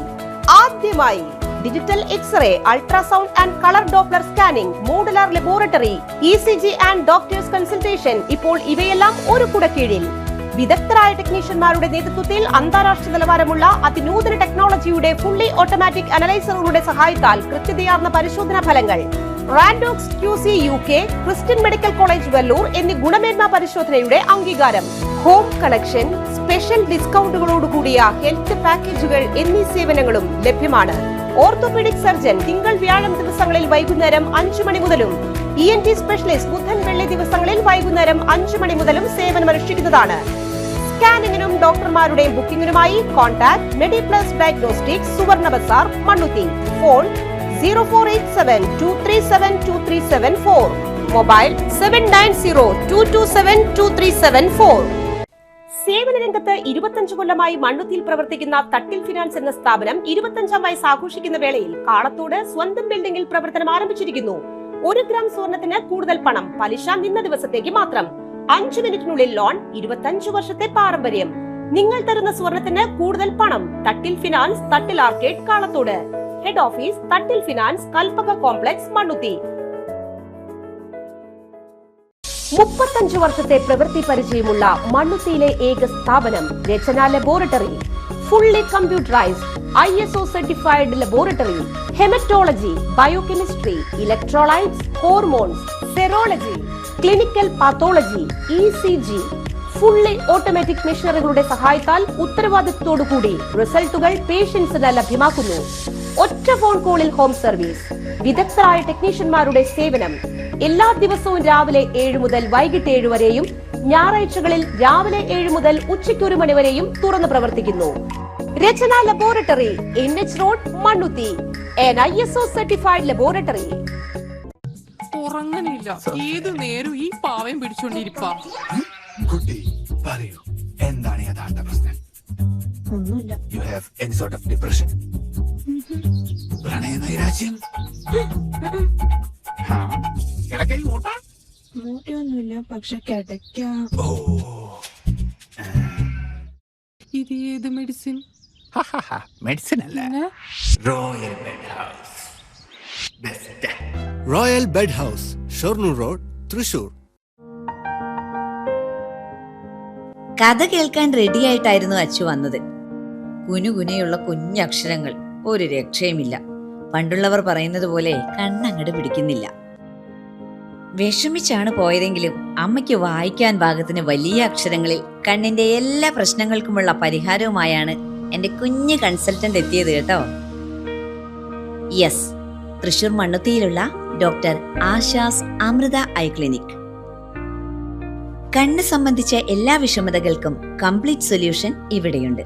ആദ്യമായി digital x ray, ultrasound and colour doppler scanning, modular laboratory, ECG and doctors consultation. ഇപ്പോൾ ഇവയെല്ലാം ഒരു കുടക്കീഴിൽ. വിദഗ്ധരായ ടെക്നീഷ്യന്മാരുടെ നേതൃത്വത്തിൽ അന്താരാഷ്ട്ര നിലവാരമുള്ള അതിനൂതന ടെക്നോളജിയുടെ ഫുള്ളി ഓട്ടോമാറ്റിക് അനലൈസറുകളുടെ സഹായത്താൽ കൃത്യതയാർന്ന പരിശോധനാ ഫലങ്ങൾ. റാൻഡോക്സ് QC UK, Christian medical college Vellore എന്നീ ഗുണമേന്മ പരിശോധനയുടെ അംഗീകാരം. ഹോം കളക്ഷൻ, സ്പെഷ്യൽ ഡിസ്കൗണ്ടുകളോടുകൂടിയ ഹെൽത്ത് പാക്കേജുകൾ എന്നീ സേവനങ്ങളും ലഭ്യമാണ്. ഓർത്തോപീഡിക് സർജൻ തിങ്കൾ വ്യാഴം ദിവസങ്ങളിൽ വൈകുന്നേരം 5 മണി മുതലും ENT സ്പെഷ്യലിസ്റ്റ് ബുധൻ വെള്ളി ദിവസങ്ങളിൽ വൈകുന്നേരം 5 മണി മുതലും സേവനമനുഷ്ഠിക്കുന്നതാണ്. സ്കാനിങ്ങിനും ഡോക്ടർമാരുടെയും ബുക്കിംഗിനുമായി കോൺടാക്ട് മെഡിപ്ലസ് ഡയഗ്നോസ്റ്റിക്സ്, സുവർണ ബസാർ, മണ്ണുത്തി. Phone 0487237237 mobile 7902272374. സേവന രംഗത്ത് 25 കൊല്ലമായി മണ്ണുത്തിയിൽ പ്രവർത്തിക്കുന്ന തട്ടിൽ ഫിനാൻസ് എന്ന സ്ഥാപനം 25ാം വയസ്സ് ആഘോഷിക്കുന്ന വേളയിൽ കാളത്തോട് സ്വന്തം ബിൽഡിംഗിൽ പ്രവർത്തനം ആരംഭിച്ചിരിക്കുന്നു. 1 ഗ്രാം സ്വർണത്തിന് കൂടുതൽ പണം, പലിശ നിന്ന ദിവസത്തേക്ക് മാത്രം. 5 മിനിറ്റിനുള്ളിൽ ലോൺ, 25 വർഷത്തെ പാരമ്പര്യം. നിങ്ങൾ തരുന്ന സ്വർണത്തിന് കൂടുതൽ പണം. Thattil finance, Thattil arcade, Kalathode. Head office Thattil finance, Kalpaka complex, Mannuthy. 35 വർഷത്തെ പ്രവൃത്തി പരിചയമുള്ള മണ്ണുത്തിയിലെ ഏക സ്ഥാപനം Rachana laboratory. Fully computerised, ISO certified laboratory. Haematology, biochemistry, electrolytes, hormones, serology, clinical pathology, ECG. Fully automatic മെഷീനറികളുടെ സഹായത്താൽ ഉത്തരവാദിത്വത്തോടുകൂടി റിസൾട്ടുകൾ പേഷ്യൻസിന് ലഭ്യമാക്കുന്നു. ഒറ്റ ഫോൺ കോളിൽ ഹോം സർവീസ്. വിദഗ്ധരായ ടെക്നീഷ്യന്മാരുടെ സേവനം. എല്ലാ ദിവസവും രാവിലെ 7 മുതൽ വൈകിട്ട് 7 വരെയും ഞായറാഴ്ചകളിൽ രാവിലെ 7 മുതൽ ഉച്ചയ്ക്ക് 1 മണി വരെയും തുറന്നു പ്രവർത്തിക്കുന്നു. Rachana laboratory, NH road, Mannuthy. ISO certified laboratory. ഉറങ്ങണില്ല, ഏതു നേരം ഈ പാവം പിടിച്ചോണ്ടിരിപ്പാ. കുട്ടി പറയൂ, എന്താണ് യഥാർത്ഥ പ്രശ്നം? ഒന്നുമില്ല. You have any sort of depression? പ്രണയ നൈരാശ്യം? മൂട്ടയൊന്നുമില്ല, പക്ഷെ കിടക്കാം. ഇത് ഏത് മെഡിസിൻ? മെഡിസിൻ അല്ല, royal bed house. Royal bed house, Shoranur road, Thrissur. കഥ കേൾക്കാൻ റെഡിയായിട്ടായിരുന്നു അച്ചു വന്നത്. കുനുകുനയുള്ള കുഞ്ഞക്ഷരങ്ങൾ, ഒരു രക്ഷയുമില്ല. പണ്ടുള്ളവർ പറയുന്നത് പോലെ കണ്ണങ്ങട് പിടിക്കുന്നില്ല. വിഷമിച്ചാണ് പോയതെങ്കിലും അമ്മയ്ക്ക് വായിക്കാൻ പാകത്തിന് വലിയ അക്ഷരങ്ങളിൽ കണ്ണിന്റെ എല്ലാ പ്രശ്നങ്ങൾക്കുമുള്ള പരിഹാരവുമായാണ് എന്റെ കുഞ്ഞ് കൺസൾട്ടന്റ് എത്തിയത് കേട്ടോ. യെസ്, തൃശൂർ മണ്ണുത്തിയിലുള്ള doctor Asha's Amrita eye clinic. കണ്ണ് സംബന്ധിച്ച എല്ലാ വിഷമതകൾക്കും കംപ്ലീറ്റ് സൊല്യൂഷൻ ഇവിടെയുണ്ട്.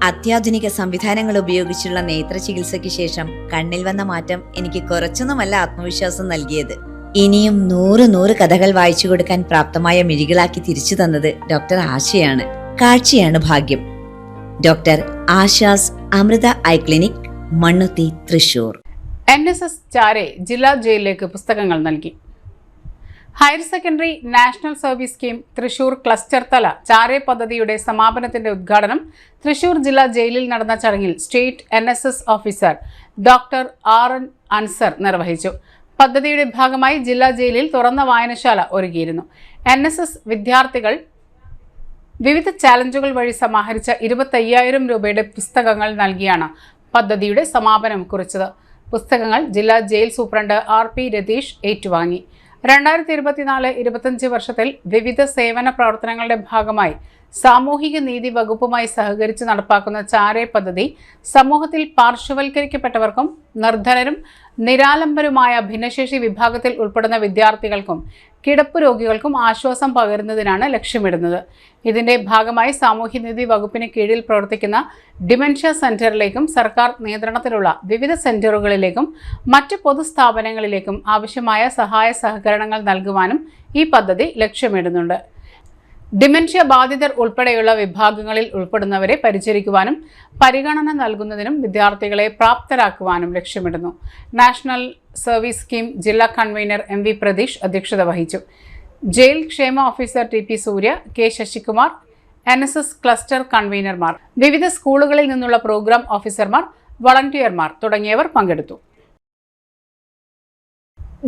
അത്യാധുനിക സംവിധാനങ്ങൾ ഉപയോഗിച്ചുള്ള നേത്ര ചികിത്സയ്ക്ക് ശേഷം കണ്ണിൽ വന്ന മാറ്റം എനിക്ക് കുറച്ചൊന്നുമല്ല ആത്മവിശ്വാസം നൽകിയത്. ഇനിയും 100 കഥകൾ വായിച്ചു കൊടുക്കാൻ പ്രാപ്തമായ മിഴികളാക്കി തിരിച്ചു തന്നത് ഡോക്ടർ ആശയാണ്. കാഴ്ചയാണ് ഭാഗ്യം. Doctor Asha's Amrita eye clinic, Mannuthy, Thrissur. NSS Chare ജില്ലാ ജയിലിലേക്ക് പുസ്തകങ്ങൾ നൽകി. Higher secondary national service scheme Thrissur cluster തല ചാരെ പദ്ധതിയുടെ സമാപനത്തിന്റെ ഉദ്ഘാടനം തൃശൂർ ജില്ലാ ജയിലിൽ നടന്ന ചടങ്ങിൽ state NSS officer doctor RN Ansar നിർവഹിച്ചു. പദ്ധതിയുടെ ഭാഗമായി ജില്ലാ ജയിലിൽ തുറന്ന വായനശാല ഒരുക്കിയിരുന്നു. NSS വിദ്യാർത്ഥികൾ വിവിധ ചാലഞ്ചുകൾ വഴി സമാഹരിച്ച 25,000 രൂപയുടെ പുസ്തകങ്ങൾ നൽകിയാണ് പദ്ധതിയുടെ സമാപനം കുറിച്ചത്. പുസ്തകങ്ങൾ ജില്ലാ ജയിൽ സൂപ്രണ്ട് RP രതീഷ് ഏറ്റുവാങ്ങി. 2024-25 വർഷത്തിൽ വിവിധ സേവന പ്രവർത്തനങ്ങളുടെ ഭാഗമായി സാമൂഹിക നീതി വകുപ്പുമായി സഹകരിച്ച് നടപ്പാക്കുന്ന ചാരെ പദ്ധതി സമൂഹത്തിൽ പാർശ്വവൽക്കരിക്കപ്പെട്ടവർക്കും നിർധനരും നിരാലംബരുമായ ഭിന്നശേഷി വിഭാഗത്തിൽ ഉൾപ്പെടുന്ന വിദ്യാർത്ഥികൾക്കും കിടപ്പ് രോഗികൾക്കും ആശ്വാസം പകരുന്നതിനാണ് ലക്ഷ്യമിടുന്നത്. ഇതിന്റെ ഭാഗമായി സാമൂഹ്യനീതി വകുപ്പിന് കീഴിൽ പ്രവർത്തിക്കുന്ന ഡിമെൻഷ്യ സെന്ററിലേക്കും സർക്കാർ നിയന്ത്രണത്തിലുള്ള വിവിധ സെന്ററുകളിലേക്കും മറ്റ് പൊതുസ്ഥാപനങ്ങളിലേക്കും ആവശ്യമായ സഹായ സഹകരണങ്ങൾ നൽകുവാനും ഈ പദ്ധതി ലക്ഷ്യമിടുന്നുണ്ട്. ഡിമെൻഷ്യ ബാധിതർ ഉൾപ്പെടെയുള്ള വിഭാഗങ്ങളിൽ ഉൾപ്പെടുന്നവരെ പരിചരിക്കുവാനും പരിഗണന നൽകുന്നതിനും വിദ്യാർത്ഥികളെ പ്രാപ്തരാക്കുവാനും ലക്ഷ്യമിടുന്നു. നാഷണൽ സർവീസ് സ്കീം ജില്ലാ കൺവീനർ MV പ്രതീഷ് അധ്യക്ഷത വഹിച്ചു. ജയിൽ ക്ഷേമ ഓഫീസർ TP സൂര്യ, K ശശികുമാർ, NSS ക്ലസ്റ്റർ കൺവീനർമാർ, വിവിധ സ്കൂളുകളിൽ നിന്നുള്ള പ്രോഗ്രാം ഓഫീസർമാർ, വളണ്ടിയർമാർ തുടങ്ങിയവർ പങ്കെടുത്തു.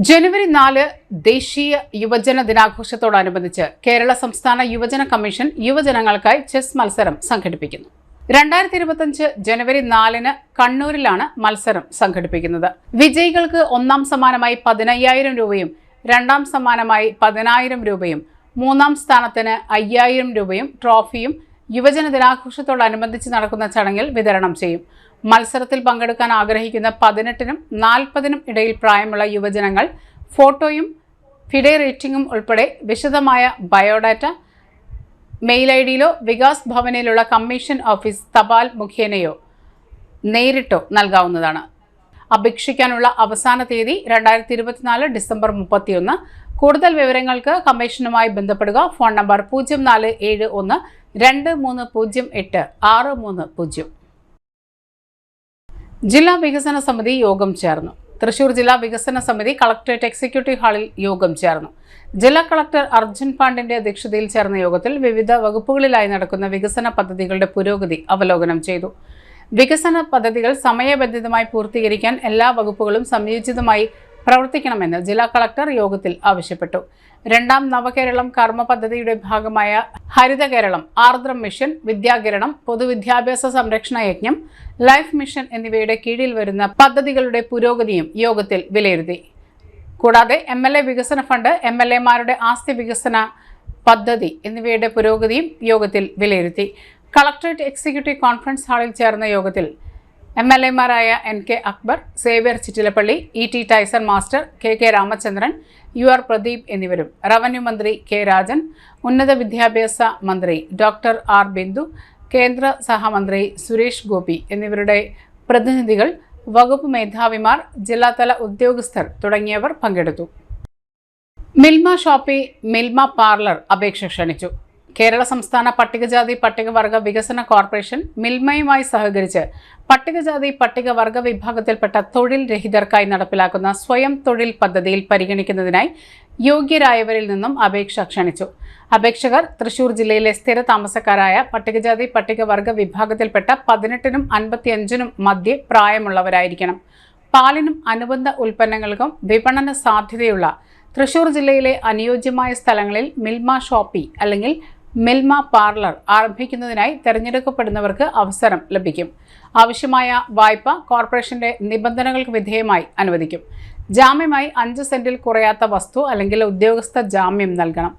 ജനുവരി 4 ദേശീയ യുവജന ദിനാഘോഷത്തോടനുബന്ധിച്ച് കേരള സംസ്ഥാന യുവജന കമ്മീഷൻ യുവജനങ്ങൾക്കായി ചെസ് മത്സരം സംഘടിപ്പിക്കുന്നു. 2025 ജനുവരി 4 കണ്ണൂരിലാണ് മത്സരം സംഘടിപ്പിക്കുന്നത്. വിജയികൾക്ക് ഒന്നാം സമ്മാനമായി 15,000 രൂപയും രണ്ടാം സമ്മാനമായി 10,000 രൂപയും മൂന്നാം സ്ഥാനത്തിന് 5,000 രൂപയും ട്രോഫിയും യുവജന ദിനാഘോഷത്തോടനുബന്ധിച്ച് നടക്കുന്ന ചടങ്ങിൽ വിതരണം ചെയ്യും. മത്സരത്തിൽ പങ്കെടുക്കാൻ ആഗ്രഹിക്കുന്ന 18നും 40നും ഇടയിൽ പ്രായമുള്ള യുവജനങ്ങൾ ഫോട്ടോയും ഫിഡെ റേറ്റിംഗും ഉൾപ്പെടെ വിശദമായ ബയോഡാറ്റ മെയിൽ ഐഡിയിലോ വികാസ് ഭവനിലുള്ള കമ്മീഷൻ ഓഫീസ് തപാൽ മുഖേനയോ നേരിട്ടോ നൽകാവുന്നതാണ്. അപേക്ഷിക്കാനുള്ള അവസാന തീയതി 2024 ഡിസംബർ 31. കൂടുതൽ വിവരങ്ങൾക്ക് കമ്മീഷനുമായി ബന്ധപ്പെടുക. ഫോൺ നമ്പർ 04712308 ജില്ലാ വികസന സമിതി യോഗം ചേർന്നു. തൃശൂർ ജില്ലാ വികസന സമിതി കളക്ടറേറ്റ് എക്സിക്യൂട്ടീവ് ഹാളിൽ യോഗം ചേർന്നു. ജില്ലാ കളക്ടർ അർജുൻ പാണ്ഡ്യന്റെ അധ്യക്ഷതയിൽ ചേർന്ന യോഗത്തിൽ വിവിധ വകുപ്പുകളിലായി നടക്കുന്ന വികസന പദ്ധതികളുടെ പുരോഗതി അവലോകനം ചെയ്തു. വികസന പദ്ധതികൾ സമയബന്ധിതമായി പൂർത്തീകരിക്കാൻ എല്ലാ വകുപ്പുകളും സംയോജിതമായി പ്രവർത്തിക്കണമെന്ന് ജില്ലാ കളക്ടർ യോഗത്തിൽ ആവശ്യപ്പെട്ടു. രണ്ടാം നവകേരളം കർമ്മ പദ്ധതിയുടെ ഭാഗമായ ഹരിത കേരളം, ആർദ്രം മിഷൻ, വിദ്യാകിരണം, പൊതുവിദ്യാഭ്യാസ സംരക്ഷണ യജ്ഞം, ലൈഫ് മിഷൻ എന്നിവയുടെ കീഴിൽ വരുന്ന പദ്ധതികളുടെ പുരോഗതിയും യോഗത്തിൽ വിലയിരുത്തി. കൂടാതെ MLA വികസന ഫണ്ട്, MLAമാരുടെ ആസ്തി വികസന പദ്ധതി എന്നിവയുടെ പുരോഗതിയും യോഗത്തിൽ വിലയിരുത്തി. കളക്ടറേറ്റ് എക്സിക്യൂട്ടീവ് കോൺഫറൻസ് ഹാളിൽ ചേർന്ന യോഗത്തിൽ MLAമാരായ NK Akbar, Xavier Chittilappally, ET Tyson master, KK Ramachandran, UR Pradeep എന്നിവരും റവന്യൂ മന്ത്രി K രാജൻ, ഉന്നത വിദ്യാഭ്യാസ മന്ത്രി ഡോക്ടർ R ബിന്ദു, കേന്ദ്ര സഹമന്ത്രി സുരേഷ് ഗോപി എന്നിവരുടെ പ്രതിനിധികൾ, വകുപ്പ് മേധാവിമാർ, ജില്ലാതല ഉദ്യോഗസ്ഥർ തുടങ്ങിയവർ പങ്കെടുത്തു. മിൽമ ഷോപ്പി, മിൽമ പാർലർ അപേക്ഷ ക്ഷണിച്ചു. കേരള സംസ്ഥാന പട്ടികജാതി പട്ടികവർഗ വികസന കോർപ്പറേഷൻ മിൽമയുമായി സഹകരിച്ച് പട്ടികജാതി പട്ടികവർഗ വിഭാഗത്തിൽപ്പെട്ട തൊഴിൽ രഹിതർക്കായി നടപ്പിലാക്കുന്ന സ്വയം തൊഴിൽ പദ്ധതിയിൽ പരിഗണിക്കുന്നതിനായി യോഗ്യരായവരിൽ നിന്നും അപേക്ഷ ക്ഷണിച്ചു. അപേക്ഷകർ തൃശൂർ ജില്ലയിലെ സ്ഥിര താമസക്കാരായ പട്ടികജാതി പട്ടികവർഗ വിഭാഗത്തിൽപ്പെട്ട 18നും 55നും മധ്യേ പ്രായമുള്ളവരായിരിക്കണം. പാലിനും അനുബന്ധ ഉൽപ്പന്നങ്ങൾക്കും വിപണന സാധ്യതയുള്ള തൃശൂർ ജില്ലയിലെ അനുയോജ്യമായ സ്ഥലങ്ങളിൽ മിൽമ ഷോപ്പി അല്ലെങ്കിൽ മിൽമ പാർലർ ആരംഭിക്കുന്നതിനായി തിരഞ്ഞെടുക്കപ്പെടുന്നവർക്ക് അവസരം ലഭിക്കും. ആവശ്യമായ വായ്പ കോർപ്പറേഷന്റെ നിബന്ധനകൾക്ക് വിധേയമായി അനുവദിക്കും. ജാമ്യമായി 5 സെന്റിൽ കുറയാത്ത വസ്തു അല്ലെങ്കിൽ ഉദ്യോഗസ്ഥ ജാമ്യം നൽകണം.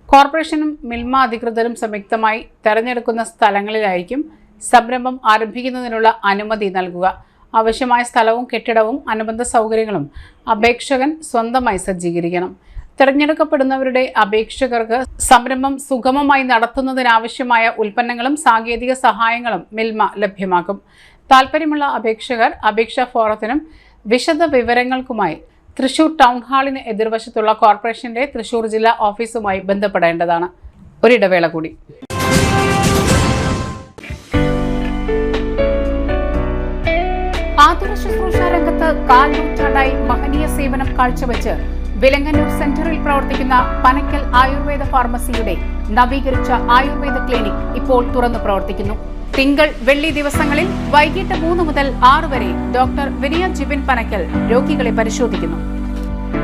കോർപ്പറേഷനും മിൽമ അധികൃതരും സംയുക്തമായി തെരഞ്ഞെടുക്കുന്ന സ്ഥലങ്ങളിലായിരിക്കും സംരംഭം ആരംഭിക്കുന്നതിനുള്ള അനുമതി നൽകുക. ആവശ്യമായ സ്ഥലവും കെട്ടിടവും അനുബന്ധ സൗകര്യങ്ങളും അപേക്ഷകൻ സ്വന്തമായി സജ്ജീകരിക്കണം. തിരഞ്ഞെടുക്കപ്പെടുന്നവരുടെ അപേക്ഷകർക്ക് സംരംഭം സുഗമമായി നടത്തുന്നതിനാവശ്യമായ ഉൽപ്പന്നങ്ങളും സാങ്കേതിക സഹായങ്ങളും മിൽമ ലഭ്യമാക്കും. താൽപ്പര്യമുള്ള അപേക്ഷകർ അപേക്ഷാ ഫോറത്തിനും വിശദ വിവരങ്ങൾക്കുമായി തൃശൂർ ടൗൺ ഹാളിന് എതിർവശത്തുള്ള കോർപ്പറേഷന്റെ തൃശൂർ ജില്ലാ ഓഫീസുമായി ബന്ധപ്പെടേണ്ടതാണ്. ഒരിടവേള കൂടി. ആതുര ശുശ്രൂഷ രംഗത്ത് 4 നൂറ്റാണ്ടായി മഹനീയ സേവനം കാഴ്ചവെച്ച് വിലങ്ങന്നൂർ സെന്ററിൽ പ്രവർത്തിക്കുന്ന പനക്കൽ ആയുർവേദ ഫാർമസിയുടെ നവീകരിച്ച ആയുർവേദ ക്ലിനിക് ഇപ്പോൾ തുറന്നു പ്രവർത്തിക്കുന്നു. തിങ്കൾ, വെള്ളി ദിവസങ്ങളിൽ വൈകിട്ട് 3 മുതൽ 6 വരെ ഡോക്ടർ വിനയ ജിബിൻ പനക്കൽ രോഗികളെ പരിശോധിക്കുന്നു.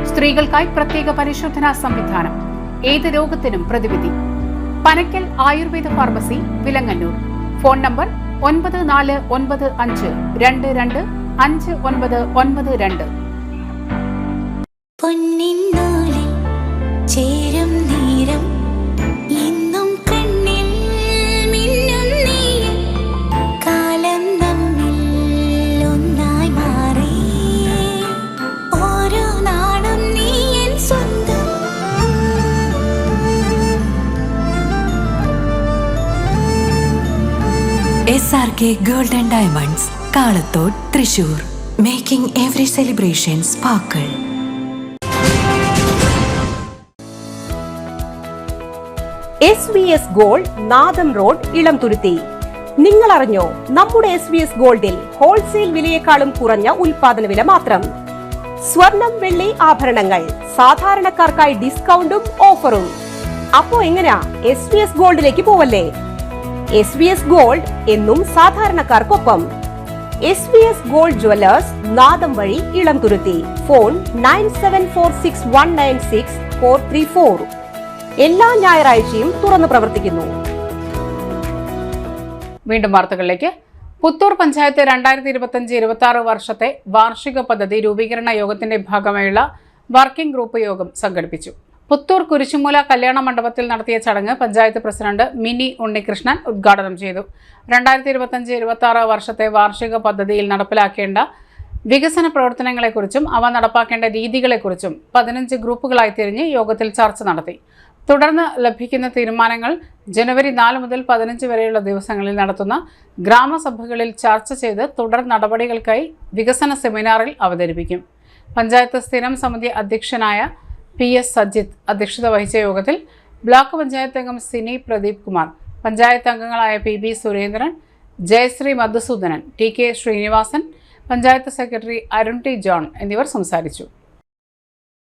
സ്ത്രീകൾക്കായി പ്രത്യേക പരിശോധനാ സംവിധാനം, ഏത് രോഗത്തിനും പ്രതിവിധി. Panakkal Ayurveda pharmacy, Vilangannur. Phone number 9495225992. പൊന്നിന്നൂലിൽ ചേരും നേരം ഇന്നും കണ്ണിൽ മിന്നും നീ കാലം നമ്മിൽ ഒന്നായി മാറി ഓരോ നാടും നീ എൻ സ്വന്തം. SRK Gold and Diamonds, Kalathode, Thrissur. Making every celebration sparkle. SVS gold, നാദം റോഡ്, ഇളംതുരുത്തി. നിങ്ങൾ അറിഞ്ഞോ, നമ്മുടെ SVS ഗോൾഡിൽ ഹോൾസെയിൽ വിലയേക്കാളും കുറഞ്ഞ ഉൽപാദന വില മാത്രം. സ്വർണം, വെള്ളി ആഭരണങ്ങൾ സാധാരണക്കാർക്കായി ഡിസ്കൗണ്ടും ഓഫറും. അപ്പോ എങ്ങനെയാ SVS ഗോൾഡിലേക്ക് പോവല്ലേ? SVS ഗോൾഡ് എന്നും സാധാരണക്കാർക്കൊപ്പം. SVS Gold Jewelers, നാദം വഴി ഇളംതുരുത്തി. ഫോൺ 9746196434. എല്ലാ ഞായറാഴ്ചയും തുറന്നു പ്രവർത്തിക്കുന്നു. വീണ്ടും വാർത്തകളിലേക്ക്. പുത്തൂർ പഞ്ചായത്ത് 2025-26 വർഷത്തെ വാർഷിക പദ്ധതി രൂപീകരണ യോഗത്തിന്റെ ഭാഗമായുള്ള വർക്കിംഗ് ഗ്രൂപ്പ് യോഗം സംഘടിപ്പിച്ചു. പുത്തൂർ കുരിശുമൂല കല്യാണ മണ്ഡപത്തിൽ നടത്തിയ ചടങ്ങ് പഞ്ചായത്ത് പ്രസിഡന്റ് മിനി ഉണ്ണികൃഷ്ണൻ ഉദ്ഘാടനം ചെയ്തു. 2025-26 വർഷത്തെ വാർഷിക പദ്ധതിയിൽ നടപ്പിലാക്കേണ്ട വികസന പ്രവർത്തനങ്ങളെക്കുറിച്ചും അവ നടപ്പാക്കേണ്ട രീതികളെക്കുറിച്ചും 15 ഗ്രൂപ്പുകളായി തിരിഞ്ഞ് യോഗത്തിൽ ചർച്ച നടത്തി. തുടർന്ന് ലഭിക്കുന്ന തീരുമാനങ്ങൾ ജനുവരി 4 മുതൽ 15 വരെയുള്ള ദിവസങ്ങളിൽ നടത്തുന്ന ഗ്രാമസഭകളിൽ ചർച്ച ചെയ്ത് തുടർ നടപടികൾക്കായി വികസന സെമിനാറിൽ അവതരിപ്പിക്കും. പഞ്ചായത്ത് സ്ഥിരം സമിതി അധ്യക്ഷനായ PS സജിത്ത് അധ്യക്ഷത വഹിച്ച യോഗത്തിൽ ബ്ലോക്ക് പഞ്ചായത്ത് അംഗം സിനി പ്രദീപ് കുമാർ, പഞ്ചായത്ത് അംഗങ്ങളായ PB Surendran, Jayasree Madhusoodanan, TK Srinivasan, panchayat secretary Arun T John എന്നിവർ സംസാരിച്ചു.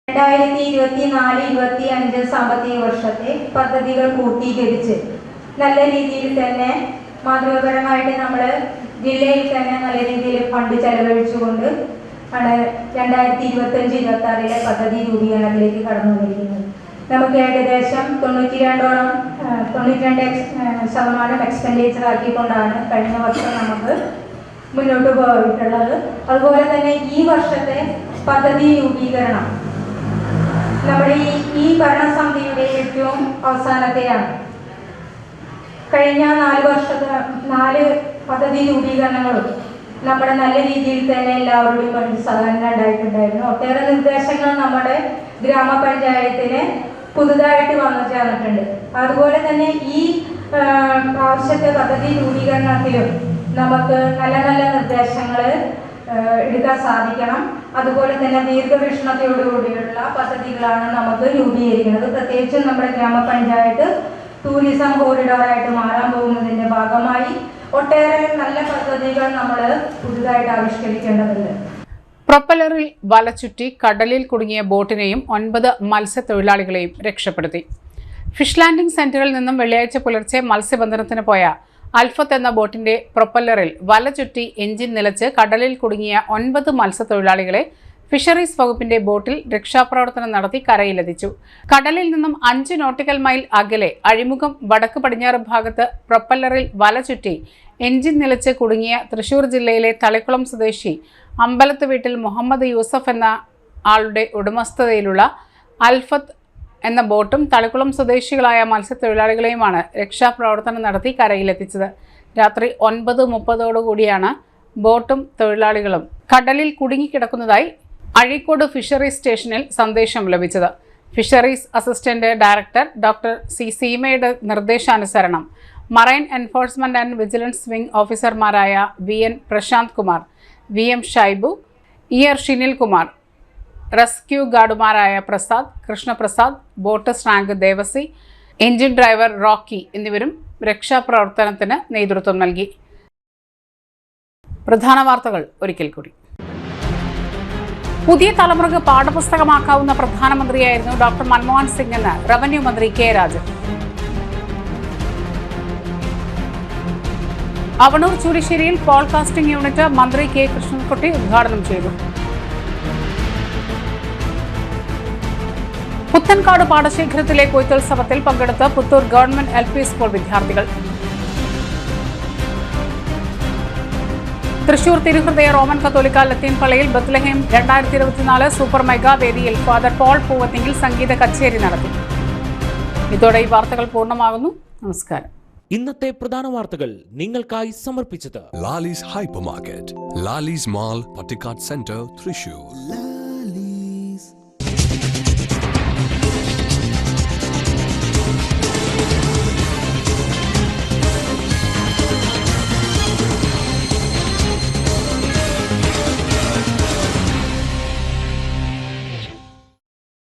2024-25 സാമ്പത്തിക വർഷത്തെ പദ്ധതികൾ പൂർത്തീകരിച്ച് നല്ല രീതിയിൽ തന്നെ മാതൃകാപരമായിട്ട് നമ്മൾ ജില്ലയിൽ തന്നെ നല്ല രീതിയിൽ ഫണ്ട് ചെലവഴിച്ചുകൊണ്ട് ആണ് 2025-26 പദ്ധതി രൂപീകരണത്തിലേക്ക് കടന്നു വന്നിരിക്കുന്നത്. നമുക്ക് ഏകദേശം 92% എക്സ്പെൻഡിച്ചർ ആക്കിക്കൊണ്ടാണ് കഴിഞ്ഞ വർഷം നമുക്ക് മുന്നോട്ട് പോയിട്ടുള്ളത്. അതുപോലെ തന്നെ ഈ വർഷത്തെ പദ്ധതി രൂപീകരണം നമ്മുടെ ഈ ഭരണസമിതിയുടെ ഏറ്റവും അവസാനത്തെയാണ്. കഴിഞ്ഞ 4 പദ്ധതി രൂപീകരണങ്ങളും നമ്മുടെ നല്ല രീതിയിൽ തന്നെ എല്ലാവരുടെയും വേണ്ടി സഹകരണം ഉണ്ടായിട്ടുണ്ടായിരുന്നു. ഒട്ടേറെ നിർദ്ദേശങ്ങൾ നമ്മുടെ ഗ്രാമപഞ്ചായത്തിന് പുതുതായിട്ട് വന്നു ചേർന്നിട്ടുണ്ട്. അതുപോലെ തന്നെ ഈ പ്രാവശ്യത്തെ പദ്ധതി രൂപീകരണത്തിലും നമുക്ക് നല്ല നല്ല നിർദ്ദേശങ്ങൾ എടുക്കാൻ സാധിക്കണം. അതുപോലെ തന്നെ ദീർഘവീക്ഷണത്തോടുകൂടിയുള്ള പദ്ധതികളാണ് നമുക്ക് രൂപീകരിക്കുന്നത്. പ്രത്യേകിച്ചും നമ്മുടെ ഗ്രാമപഞ്ചായത്ത് ടൂറിസം കോറിഡോറായിട്ട് മാറാൻ പോകുന്നതിൻ്റെ ഭാഗമായി ഒട്ടേറെ നല്ല പദ്ധതികൾ നമ്മൾ പുതുതായിട്ട് ആവിഷ്കരിക്കേണ്ടതുണ്ട്. പ്രൊപ്പല്ലറിൽ വലചുറ്റി കടലിൽ കുടുങ്ങിയ ബോട്ടിനെയും 9 മത്സ്യത്തൊഴിലാളികളെയും രക്ഷപ്പെടുത്തി. ഫിഷ് ലാൻഡിംഗ് സെന്ററിൽ നിന്നും വെള്ളിയാഴ്ച പുലർച്ചെ മത്സ്യബന്ധനത്തിന് പോയ അൽഫത്ത് എന്ന ബോട്ടിന്റെ പ്രൊപ്പല്ലറിൽ വല ചുറ്റി എഞ്ചിൻ നിലച്ച് കടലിൽ കുടുങ്ങിയ 9 മത്സ്യത്തൊഴിലാളികളെ ഫിഷറീസ് വകുപ്പിന്റെ ബോട്ടിൽ രക്ഷാപ്രവർത്തനം നടത്തി കരയിലെത്തിച്ചു. കടലിൽ നിന്നും 5 നോട്ടിക്കൽ മൈൽ അകലെ അഴിമുഖം വടക്ക് പടിഞ്ഞാറ് ഭാഗത്ത് പ്രൊപ്പല്ലറിൽ വല ചുറ്റി എഞ്ചിൻ നിലച്ച് കുടുങ്ങിയ തൃശൂർ ജില്ലയിലെ തളിക്കുളം സ്വദേശി അമ്പലത്ത് വീട്ടിൽ മുഹമ്മദ് യൂസഫ് എന്ന ആളുടെ ഉടമസ്ഥതയിലുള്ള അൽഫത്ത് എന്ന ബോട്ടും തളിക്കുളം സ്വദേശികളായ മത്സ്യത്തൊഴിലാളികളെയുമാണ് രക്ഷാപ്രവർത്തനം നടത്തി കരയിലെത്തിച്ചത്. രാത്രി 9:30 ബോട്ടും തൊഴിലാളികളും കടലിൽ കുടുങ്ങിക്കിടക്കുന്നതായി അഴീക്കോട് ഫിഷറീസ് സ്റ്റേഷനിൽ സന്ദേശം ലഭിച്ചത്. Fisheries assistant director doctor C സീമയുടെ നിർദ്ദേശാനുസരണം marine enforcement and vigilance wing ഓഫീസർമാരായ VN Prasanth Kumar, VM Shaibu, ER Shinil Kumar, rescue ഗാർഡുമാരായ പ്രസാദ്, കൃഷ്ണപ്രസാദ്, ബോട്ട് സ്ട്രാങ്ക് ദേവസി, എഞ്ചിൻ ഡ്രൈവർ റോക്കി എന്നിവരും രക്ഷാപ്രവർത്തനത്തിന് നേതൃത്വം നൽകി. പ്രധാന വാർത്തകൾ ഒരിക്കൽ കൂടി. പുതിയ തലമുറക്ക് പാഠപുസ്തകമാക്കാവുന്ന പ്രധാനമന്ത്രിയായിരുന്നു ഡോക്ടർ മൻമോഹൻ സിംഗ് എന്ന് റവന്യൂ മന്ത്രി K രാജൻ. അവണൂർ ചൂരിശ്ശേരിയിൽ പോഡ്കാസ്റ്റിംഗ് യൂണിറ്റ് മന്ത്രി K കൃഷ്ണൻകുട്ടി ഉദ്ഘാടനം ചെയ്തു. പുത്തൻകാട് പാടശേഖരത്തിലെ കൊയ്ത്തുത്സവത്തിൽ പങ്കെടുത്ത പുത്തൂർ ഗവൺമെന്റ് LP സ്കൂൾ വിദ്യാർത്ഥികൾ. തൃശൂർ തിരുഹൃദയ റോമൻ കത്തോലിക്ക ലത്തീൻ പള്ളിയിൽ ബത്ലഹേം 2024 സൂപ്പർ മെഗാ വേദിയിൽ ഫാദർ പോൾ പൂവത്തിങ്കിൽ സംഗീത കച്ചേരി നടത്തി. ഇതോടെ ഈ വാർത്തകൾ പൂർണ്ണമാകുന്നു. നമസ്കാരം. ഇന്നത്തെ പ്രധാന വാർത്തകൾ നിങ്ങൾക്കായി സമർപ്പിച്ചത് Lalees hyper market, Lalees mall, Pattikkad centre, Thrissur.